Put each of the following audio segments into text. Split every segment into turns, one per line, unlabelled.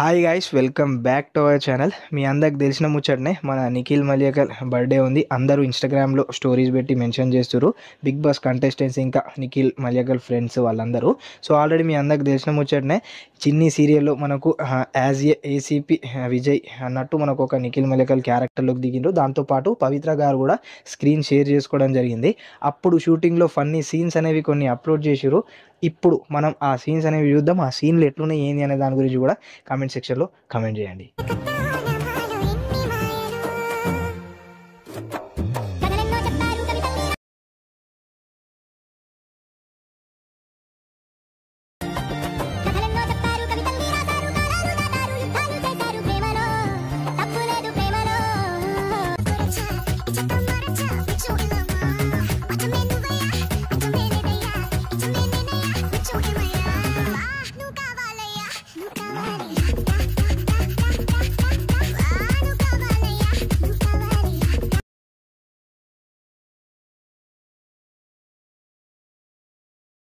Hi guys, welcome back to our channel. మీ అందరికి తెలిసిన ముచ్చటనే మన నిఖిల్ మల్యకల్ బర్త్డే ఉంది. అందరూ ఇన్స్టాగ్రామ్లో స్టోరీస్ పెట్టి మెన్షన్ చేస్తారు బిగ్ బాస్ కంటెస్టెంట్స్, ఇంకా నిఖిల్ మల్యకల్ ఫ్రెండ్స్ వాళ్ళందరూ. సో ఆల్రెడీ మీ అందరికి తెలిసిన ముచ్చటనే చిన్ని సీరియల్లో మనకు యాజ్ ఏ ఏసీపీ విజయ్ అన్నట్టు మనకు ఒక నిఖిల్ మల్యకల్ క్యారెక్టర్లోకి దిగిండ్రు. దాంతోపాటు పవిత్ర గారు కూడా స్క్రీన్ షేర్ చేసుకోవడం జరిగింది. అప్పుడు షూటింగ్లో ఫన్నీ సీన్స్ అనేవి కొన్ని అప్లోడ్ చేసిరు. ఇప్పుడు మనం ఆ సీన్స్ అనేవి చూద్దాం. ఆ సీన్లు ఎట్లున్నాయి ఏంది అనే దాని గురించి కూడా కామెంట్ సెక్షన్లో కామెంట్ చేయండి.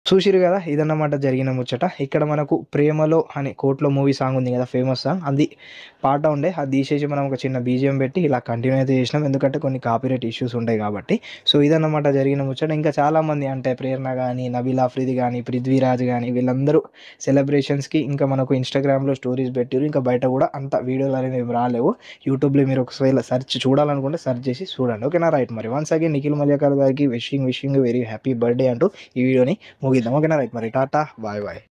చూసిరు కదా, ఇదన్నమాట జరిగిన ముచ్చట. ఇక్కడ మనకు ప్రేమలో అని కోట్లో మూవీ సాంగ్ ఉంది కదా, ఫేమస్ సాంగ్, అది పాట ఉండే, అది తీసేసి మనం ఒక చిన్న బీజిఎం పెట్టి ఇలా కంటిన్యూ అయితే చేసినాం, ఎందుకంటే కొన్ని కాపీరైట్ ఇష్యూస్ ఉంటాయి కాబట్టి. సో ఇదన్నమాట జరిగిన ముచ్చట. ఇంకా చాలామంది అంటే ప్రేరణ కానీ, నబీల్ ఆఫ్రిది కానీ, పృథ్వీరాజ్ కానీ, వీళ్ళందరూ సెలబ్రేషన్స్కి ఇంకా మనకు ఇన్స్టాగ్రామ్లో స్టోరీస్ పెట్టారు. ఇంకా బయట కూడా అంత వీడియోలు అనేవి రాలేవు. యూట్యూబ్లో మీరు ఒకసారి సెర్చ్ చూడాలనుకుంటే సెర్చ్ చేసి చూడండి. ఓకేనా, రైట్. మరి వన్స్ అగైన్ నిఖిల్ మల్యకల్ గారికి విషింగ్ వెరీ హ్యాపీ బర్త్డే అంటూ ఈ వీడియోని ముగిద్దాం. ఓకేనా, రైట్. మరి టాటా, బాయ్ బాయ్.